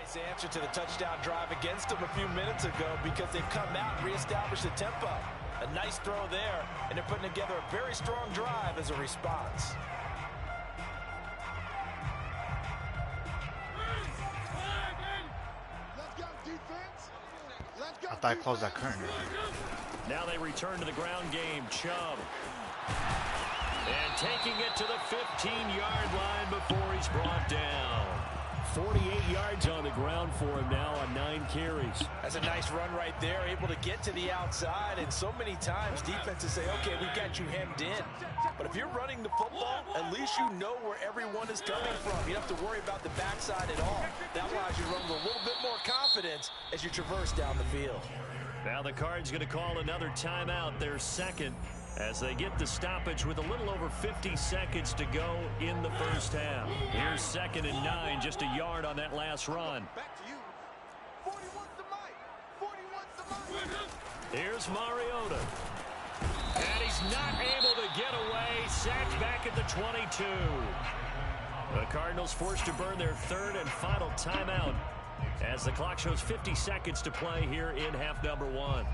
Nice answer to the touchdown drive against them a few minutes ago because they've come out and reestablished the tempo. A nice throw there, and they're putting together a very strong drive as a response. I thought I closed that curtain. Now they return to the ground game. Chubb. And taking it to the 15-yard line before he's brought down. 48 yards on the ground for him now on 9 carries. That's a nice run right there, able to get to the outside. And so many times defenses say, okay, we got you hemmed in. But if you're running the football, at least you know where everyone is coming from. You don't have to worry about the backside at all. That allows you to run with a little bit more confidence as you traverse down the field. Now the Cards going to call another timeout, their second, as they get the stoppage with a little over 50 seconds to go in the first half. Here's 2nd and 9, just a yard on that last run. Back to you. 41's the mic. 41's the mic. Here's Mariota. And he's not able to get away. Sacked back at the 22. The Cardinals forced to burn their 3rd and final timeout as the clock shows 50 seconds to play here in half number 1.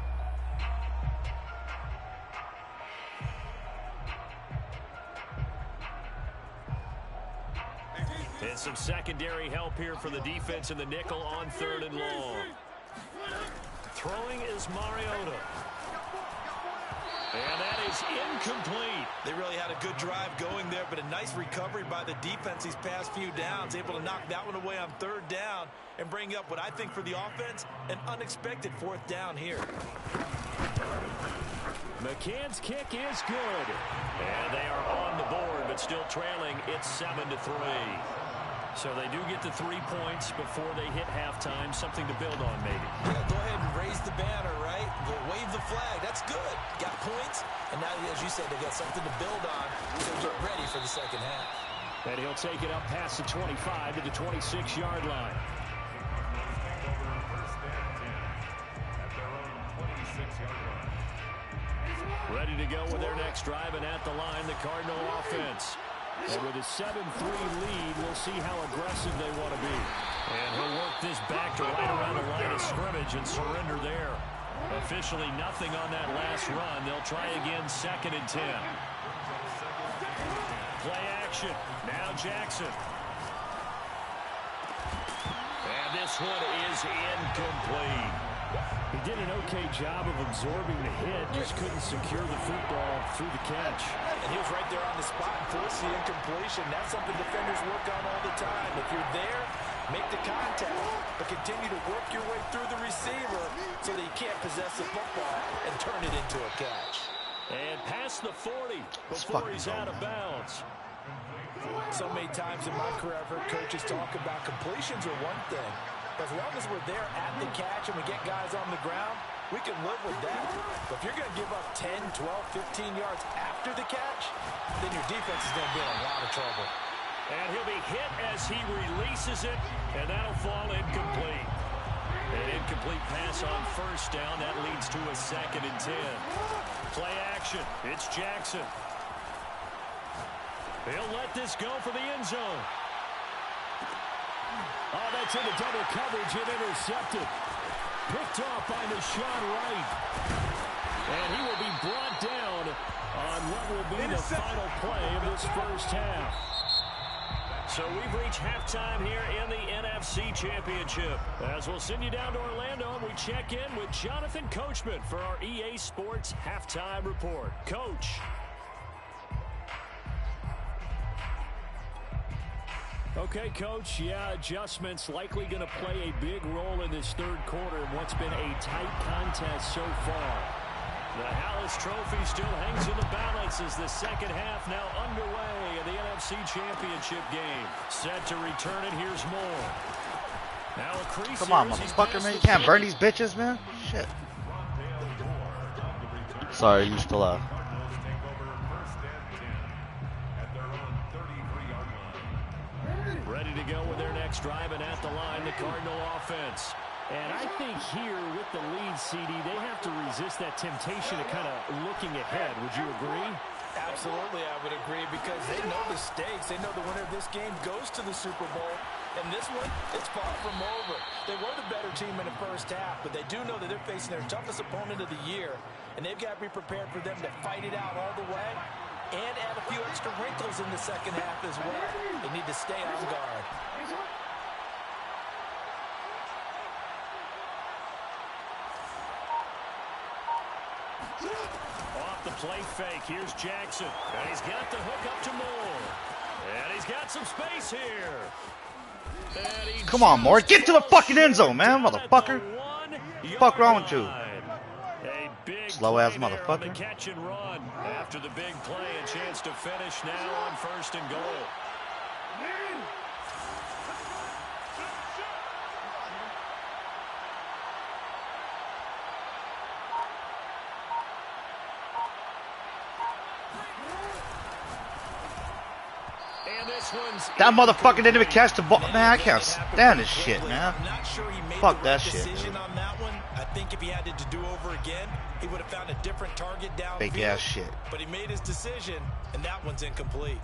And some secondary help here for the defense in the nickel on 3rd and long. Throwing is Mariota. And that is incomplete. They really had a good drive going there, but a nice recovery by the defense these past few downs, able to knock that one away on 3rd down and bring up what I think for the offense, an unexpected 4th down here. McCann's kick is good. And they are on the board, but still trailing. It's 7-3. So they do get the 3 points before they hit halftime. Something to build on, maybe. Yeah, go ahead and raise the banner, right? Wave the flag. That's good. Got points. And now, as you said, they got something to build on. So get ready for the second half. And he'll take it up past the 25 to the 26-yard line. Ready to go with their next drive, and at the line, the Cardinal offense. And with a 7-3 lead, we'll see how aggressive they want to be. And he'll work this back to right around the line of scrimmage and surrender there. Officially nothing on that last run. They'll try again, 2nd and 10. Play action. Now Jackson. And this one is incomplete. He did an okay job of absorbing the hit, just couldn't secure the football through the catch. And he was right there on the spot and forced the incompletion. That's something defenders work on all the time. If you're there, make the contact, but continue to work your way through the receiver so that you can't possess the football and turn it into a catch. And past the 40 before he's out of bounds. So many times in my career, I've heard coaches talk about completions are one thing. As long as we're there at the catch and we get guys on the ground, we can live with that. But if you're going to give up 10, 12, 15 yards after the catch, then your defense is going to be in a lot of trouble. And he'll be hit as he releases it, and that'll fall incomplete. An incomplete pass on 1st down. That leads to a 2nd and 10. Play action. It's Jackson. He'll let this go for the end zone. Oh, that's into double coverage and intercepted. Picked off by Deshaun Wright. And he will be brought down on what will be the final play of this first half. So we've reached halftime here in the NFC Championship. As we'll send you down to Orlando, and we check in with Jonathan Coachman for our EA Sports Halftime Report. Coach. Okay, Coach, yeah, adjustments likely going to play a big role in this 3rd quarter in what's been a tight contest so far. The Hallis Trophy still hangs in the balance as the second half now underway in the NFC Championship game. Set to return it, here's more. Now a crease. Come on, motherfucker, man, you can't burn these bitches, man. Shit. Sorry, you still out. Ready to go with their next drive, and at the line, the Cardinal offense. And I think here with the lead, CD, they have to resist that temptation of kind of looking ahead. Would you agree? Absolutely, I would agree, because they know the stakes. They know the winner of this game goes to the Super Bowl. And this one, it's far from over. They were the better team in the first half, but they do know that they're facing their toughest opponent of the year, and they've got to be prepared for them to fight it out all the way and add a few extra wrinkles in the second half as well. They need to stay on guard. Off the play fake, here's Jackson. And he's got the hook up to Moore. And he's got some space here. Come on, Moore. Get to the fucking end zone, man, motherfucker. Fuck wrong with you? Slow-ass motherfucker. Catch and run. After the big play, a chance to finish now on 1st and goal. That motherfucker didn't even catch the ball. Man, I can't stand this shit, man. Fuck that shit, dude. On that one, I think if he had to do over again, he would have found a different target downfield. Fake ass shit. But he made his decision, and that one's incomplete.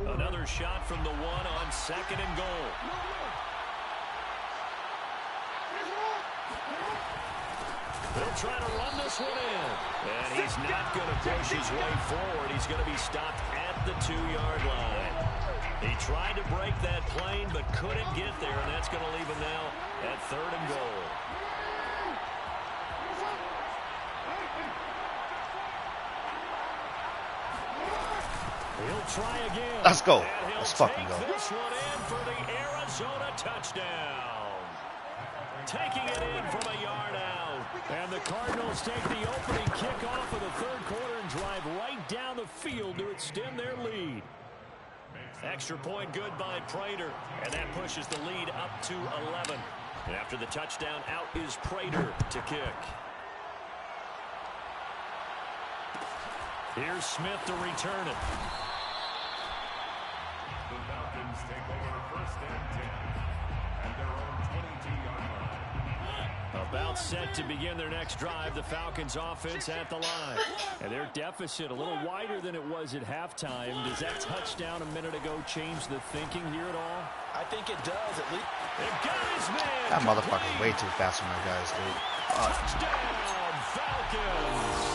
Another shot from the one on 2nd and goal. They'll try to run this one in. And he's not going to push his way forward. He's going to be stopped at the 2-yard line. He tried to break that plane but couldn't get there, and that's going to leave him now at 3rd and goal. He'll try again. Let's go. Let's fucking go. This one in for the Arizona touchdown. Taking it in from a yard out. And the Cardinals take the opening kickoff of the 3rd quarter and drive right down the field to extend their lead. Extra point good by Prater, and that pushes the lead up to 11. And after the touchdown, out is Prater to kick. Here's Smith to return it. The Falcons take over 1st and 10 at their own 22-yard line. About set to begin their next drive, the Falcons offense at the line. And their deficit a little wider than it was at halftime. Does that touchdown a minute ago change the thinking here at all? I think it does, at least. It got his man. That motherfucker's way too fast for my guys, dude. Touchdown, Falcons.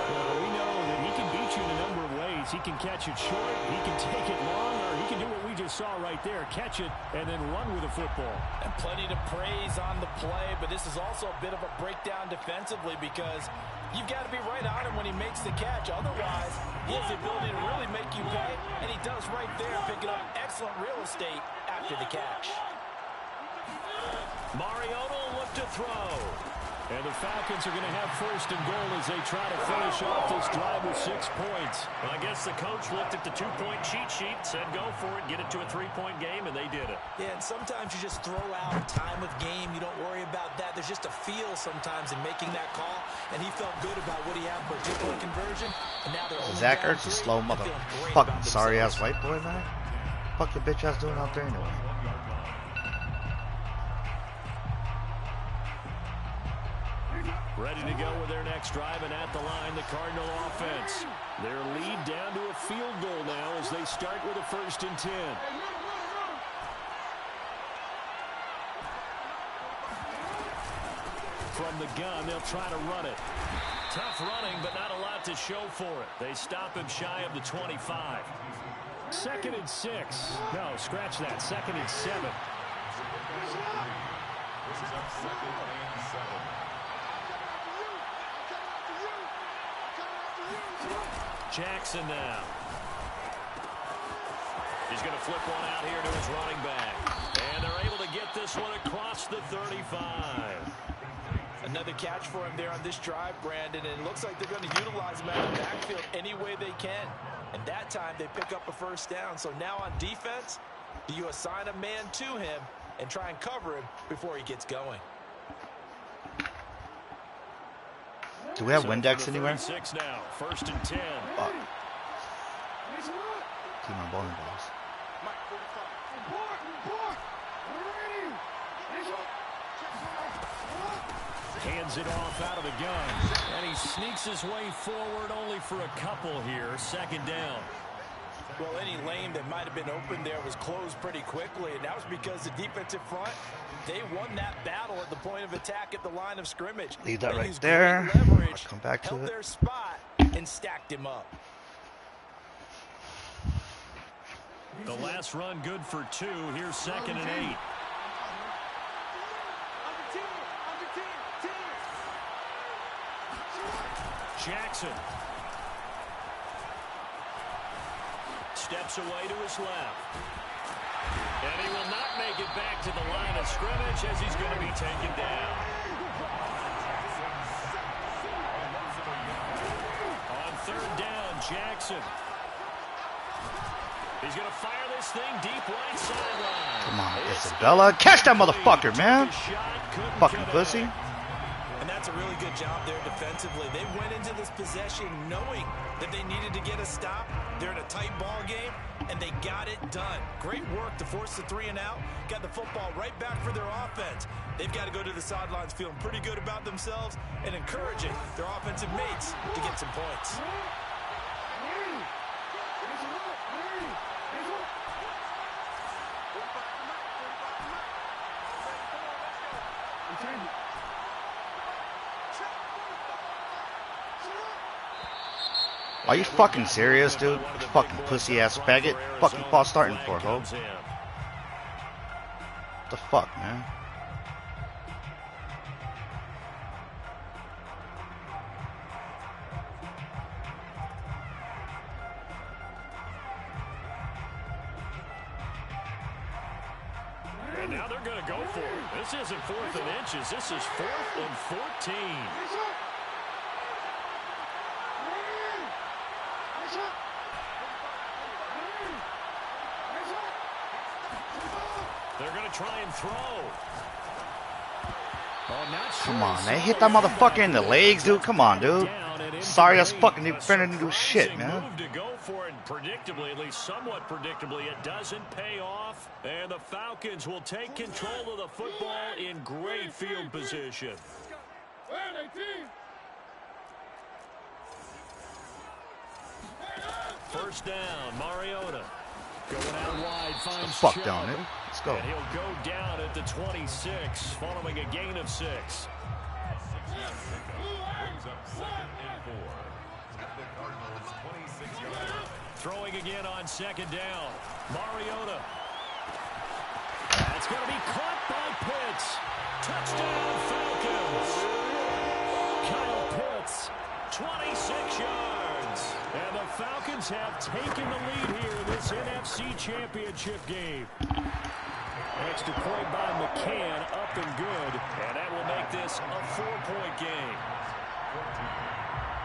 Well, we know that he can beat you in a number of ways. He can catch it short, he can take it long, or he can do what we just saw right there, catch it and then run with the football. And plenty to praise on the play, but this is also a bit of a breakdown defensively because you've got to be right on him when he makes the catch. Otherwise, he has the ability to really make you pay, and he does right there, picking up excellent real estate after the catch. Mariota will look to throw. And the Falcons are going to have 1st and goal as they try to finish off this drive with 6 points. Well, I guess the coach looked at the 2-point cheat sheet, said go for it, get it to a 3-point game, and they did it. Yeah, and sometimes you just throw out time of game. You don't worry about that. There's just a feel sometimes in making that call, and he felt good about what he had for a 2-point conversion. And now they're Zach Ertz is slow motherfucking sorry-ass white boy, man. Fuck your bitch ass doing out there anyway. Ready to go with their next drive, and at the line, the Cardinal offense. Their lead down to a field goal now as they start with a 1st and 10. From the gun, they'll try to run it. Tough running, but not a lot to show for it. They stop him shy of the 25. 2nd and 6. No, scratch that. 2nd and 7. This is up 2nd and 7. Jackson now. He's going to flip one out here to his running back. And they're able to get this one across the 35. Another catch for him there on this drive, Brandon, and it looks like they're going to utilize him out of the backfield any way they can. And that time they pick up a 1st down. So now on defense, do you assign a man to him and try and cover him before he gets going? Do we have Windex anywhere? 6 now, 1st and 10. Fuck. Keep my bowling balls. Hands hands it off out of the gun. And he sneaks his way forward only for a couple here. Second down. Well, any lane that might have been open there was closed pretty quickly, and that was because the defensive front, they won that battle at the point of attack at the line of scrimmage. Leave that They right used there. great leverage, I'll come back to held it. their spot, and stacked him up. The last run good for 2. Here's 2nd and 8. Jackson steps away to his left. And he will not make it back to the line of scrimmage as he's going to be taken down. On 3rd down, Jackson. He's going to fire this thing deep right sideline. Come on, Isabella. Catch that motherfucker, man. Fucking pussy. And that's a really good job there defensively. They went into this possession knowing that they needed to get a stop. They're in a tight ball game, and they got it done. Great work to force the 3 and out. Got the football right back for their offense. They've got to go to the sidelines feeling pretty good about themselves and encouraging their offensive mates to get some points. Are you fucking serious, dude? Fucking pussy ass faggot. Fucking false starting for, ho. What the fuck, man? And now they're going to go for it. This isn't 4th and inches. This is 4th and 14. They're going to try and throw. Come on, man. Hit that motherfucker in the legs, dude. Come on, dude. Sorry, that's fucking defender to do shit, man. Move to go for it, and predictably, at least somewhat predictably, it doesn't pay off. And the Falcons will take control of the football in great field position. First down, Mariota. Going out wide, finds Fuck Chubb. down, nigga. Let's go. And he'll go down at the 26, following a gain of 6. Brings up 2nd and 4 at the Cardinals' 26-yard line. Throwing again on 2nd down. Mariota. That's going to be caught by Pitts. Touchdown, Falcons. Kyle Pitts, 26 yards. And the Falcons have taken the lead here in this NFC Championship game. Extra point by McCann, up and good. And that will make this a 4-point game.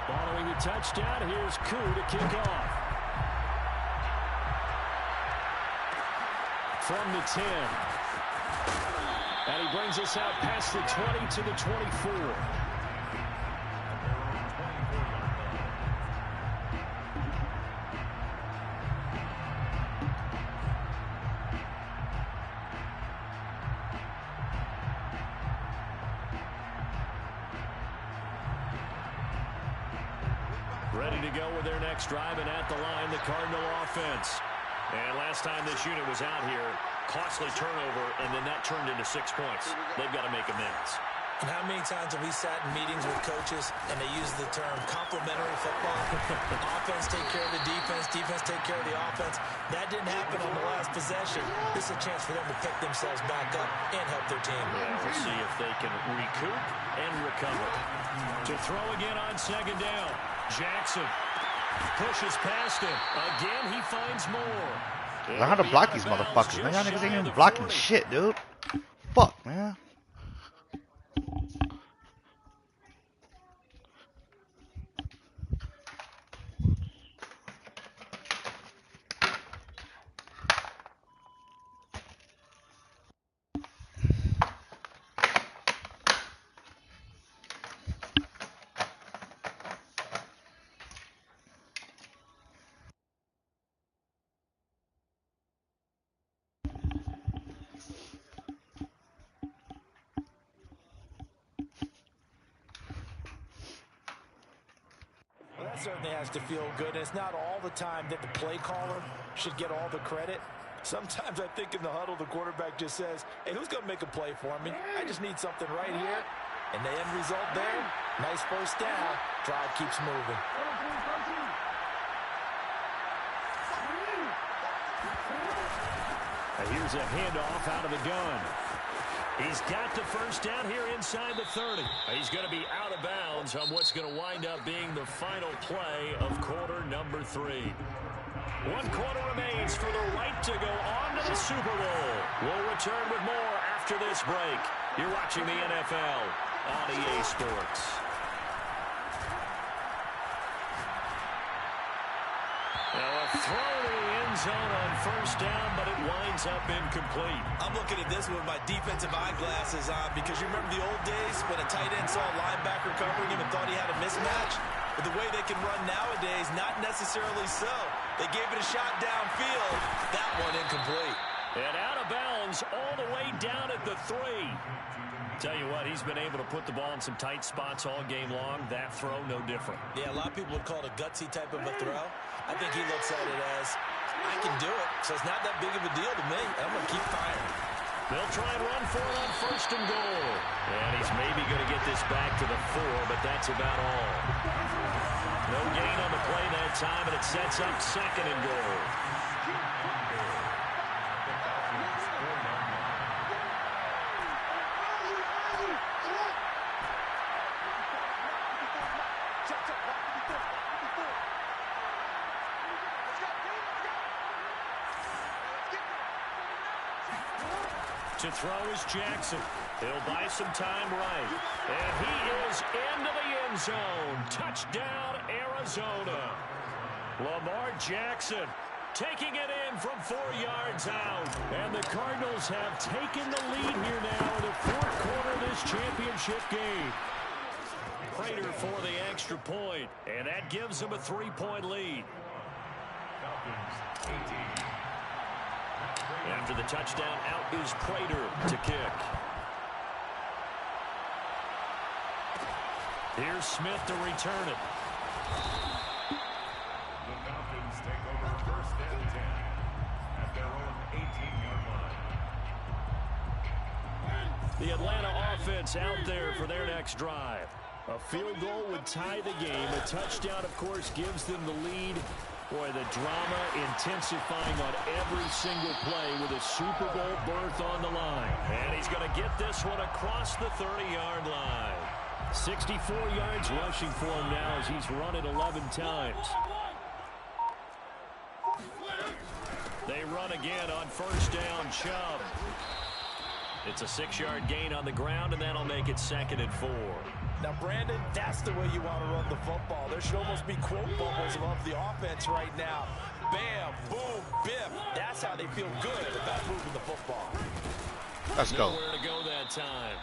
Following the touchdown, here's Koo to kick off. From the 10. And he brings us out past the 20 to the 24. Ready to go with their next drive, and at the line, the Cardinal offense. And last time this unit was out here, costly turnover, and then that turned into 6 points. They've got to make amends. And how many times have we sat in meetings with coaches and they use the term complementary football? Offense take care of the defense, defense take care of the offense. That didn't happen on the last possession. This is a chance for them to pick themselves back up and help their team. Yeah, we'll see if they can recoup and recover. To throw again on 2nd down. Jackson pushes past him. Again, he finds more. Learn how to block these motherfuckers, man. Y'all niggas ain't even blocking shit, dude. Fuck, man. certainly has to feel good. And it's not all the time that the play caller should get all the credit. Sometimes I think in the huddle, the quarterback just says, hey, who's going to make a play for me? I just need something right here. And the end result there, nice first down. Drive keeps moving. Here's a handoff out of the gun. He's got the first down here inside the 30. He's going to be out of bounds on what's going to wind up being the final play of quarter number 3. 1 quarter remains for the right to go on to the Super Bowl. We'll return with more after this break. You're watching the NFL on EA Sports. Now a throw to the end zone on first down, but it winds up incomplete. I'm looking at this with my defensive eyeglasses on because you remember the old days when a tight end saw a linebacker covering him and thought he had a mismatch? But the way they can run nowadays, not necessarily so. They gave it a shot downfield. That one incomplete. And out of bounds all the way down at the 3. Tell you what, he's been able to put the ball in some tight spots all game long. That throw, no different. Yeah, a lot of people would call it a gutsy type of a throw. I think he looks at it as, I can do it, so it's not that big of a deal to me. I'm going to keep firing. They'll try and run for it on first and goal. And he's maybe going to get this back to the 4, but that's about all. No gain on the play that time, and it sets up second and goal. To throw is Jackson. He'll buy some time right. And he is into the end zone. Touchdown, Arizona. Lamar Jackson taking it in from 4 yards out. And the Cardinals have taken the lead here now in the 4th quarter of this championship game. Prater for the extra point. And that gives them a 3-point lead. Falcons 18. After the touchdown, out is Prater to kick. Here's Smith to return it. The Falcons take over first and 10 at their own 18-yard line. The Atlanta offense out there for their next drive. A field goal would tie the game. A touchdown, of course, gives them the lead. Boy, the drama intensifying on every single play with a Super Bowl berth on the line. And he's going to get this one across the 30-yard line. 64 yards rushing for him now as he's run it 11 times. They run again on first down, Chubb. It's a 6-yard gain on the ground, and that'll make it 2nd and 4. Now, Brandon, that's the way you want to run the football. There should almost be quote bubbles above the offense right now. Bam, boom, biff. That's how they feel good about moving the football. Let's go. Nowhere to go that time.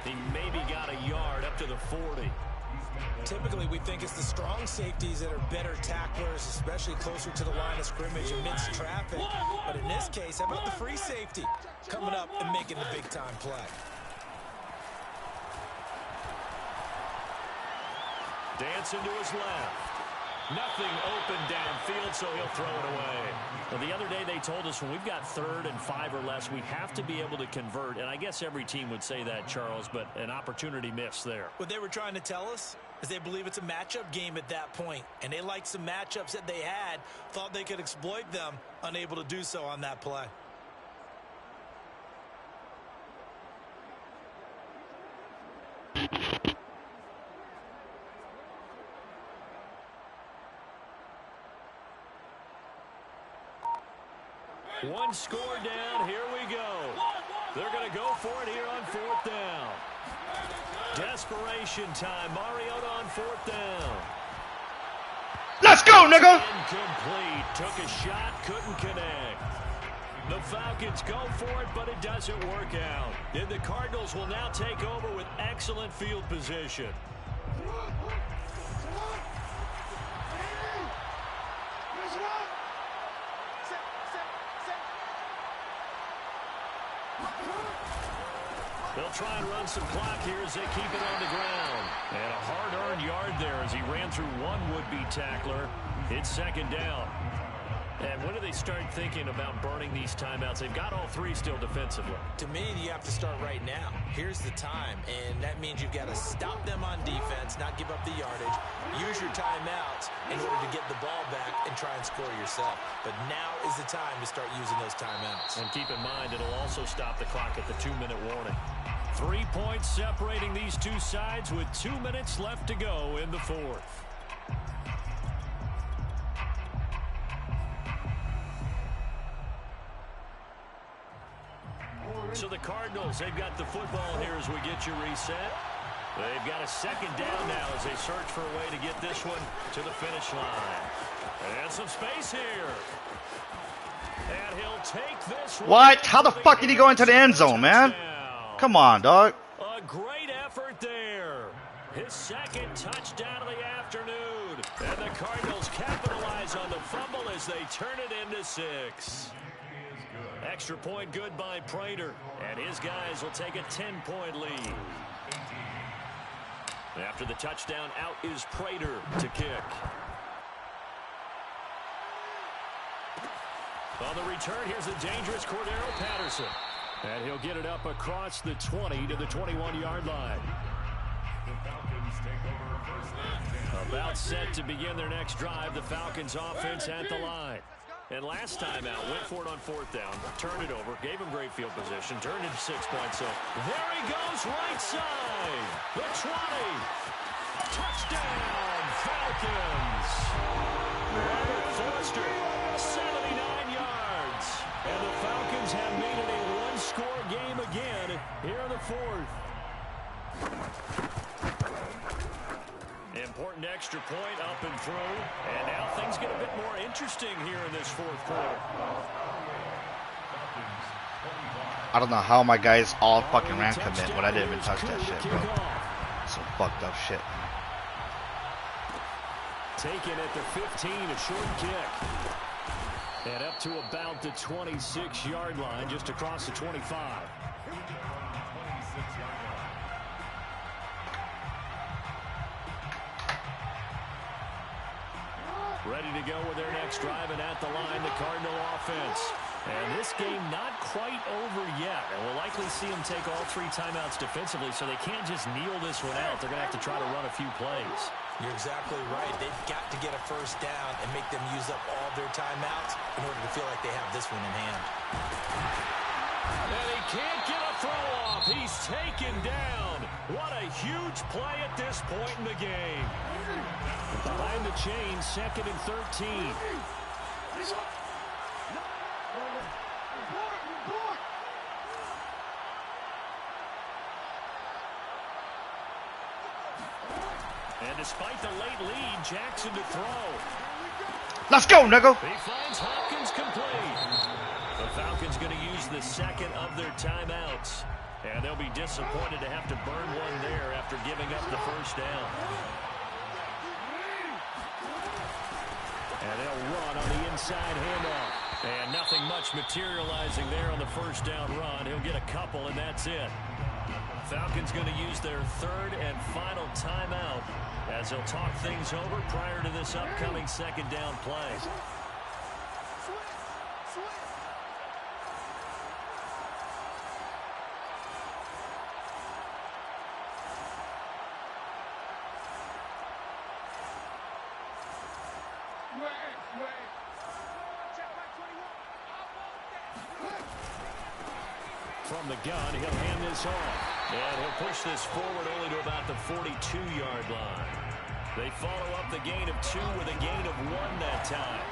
He maybe got a yard up to the 40. Typically, we think it's the strong safeties that are better tacklers, especially closer to the line of scrimmage amidst traffic. But in this case, how about the free safety coming up and making the big-time play? Dancing to his left. Nothing open downfield, so he'll throw it away. Well, the other day they told us when we've got 3rd and 5 or less, we have to be able to convert. And I guess every team would say that, Charles, but an opportunity missed there. What they were trying to tell us is they believe it's a matchup game at that point. And they liked some matchups that they had, thought they could exploit them, unable to do so on that play. One score down, here we go. They're going to go for it here on 4th down. Desperation time, Mariota on 4th down. Let's go, nigga! Incomplete, took a shot, couldn't connect. The Falcons go for it, but it doesn't work out. And the Cardinals will now take over with excellent field position. They'll try and run some clock here as they keep it on the ground. And a hard-earned yard there as he ran through one would-be tackler. It's second down. And when do they start thinking about burning these timeouts? They've got all three still defensively. To me, you have to start right now. Here's the time, and that means you've got to stop them on defense, not give up the yardage, use your timeouts in order to get the ball back and try and score yourself. But now is the time to start using those timeouts. And keep in mind, it'll also stop the clock at the 2-minute warning. 3 points separating these two sides with 2 minutes left to go in the fourth. So the Cardinals, they've got the football here as we get you reset. They've got a second down now as they search for a way to get this one to the finish line. And some space here. And he'll take this one. What? How the fuck did he go into the end zone, man? Come on, dog. A great effort there. His second touchdown of the afternoon. And the Cardinals capitalize on the fumble as they turn it into 6. Extra point good by Prater. And his guys will take a 10-point lead. After the touchdown, out is Prater to kick. On the return, here's the dangerous Cordero Patterson. And he'll get it up across the 20 to the 21-yard line. The Falcons take over first and 10. About set to begin their next drive, the Falcons offense at the line. And last time out, went for it on fourth down, turned it over, gave him great field position, turned it 6 points. So there he goes, right side, the 20. Touchdown, Falcons. Robert Forster, 79 yards. And the Falcons have made it a one-score game again here in the fourth. Important extra point up and through. And now things get a bit more interesting here in this fourth quarter. I don't know how my guys all fucking ran commit when I didn't even touch that shit, bro. Some fucked up shit. Taken at the 15, a short kick. And up to about the 26-yard line, just across the 25. Ready to go with their next drive, and at the line, the Cardinal offense. And this game not quite over yet. And we'll likely see them take all three timeouts defensively, so they can't just kneel this one out. They're going to have to try to run a few plays. You're exactly right. They've got to get a first down and make them use up all their timeouts in order to feel like they have this one in hand. And he can't get a throw off. He's taken down. What a huge play at this point in the game. Behind the chain, second and 13. And despite the late lead, Jackson to throw. Let's go, nigga. He finds Hopkins complete. The Falcons going to use the second of their timeouts. And they'll be disappointed to have to burn one there after giving up the first down. And they'll run on the inside handoff. And nothing much materializing there on the first down run. He'll get a couple, and that's it. Falcons going to use their third and final timeout as they'll talk things over prior to this upcoming second down play. From the gun, he'll hand this off. And he'll push this forward only to about the 42-yard line. They follow up the gain of 2 with a gain of 1 that time.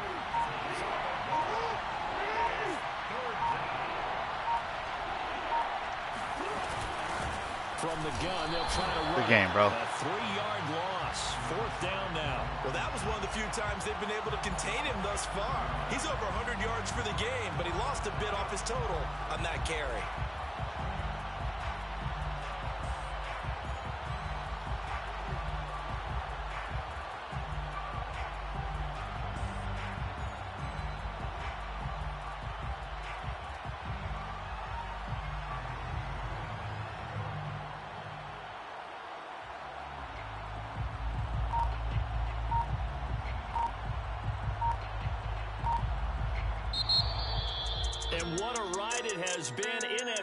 From the gun, they'll try to run. Good game, bro. A 3-yard loss. Fourth down now. Well, that was one of the few times they've been able to contain him thus far. He's over 100 yards for the game, but he lost a bit off his total on that carry. And what a ride it has been in FC.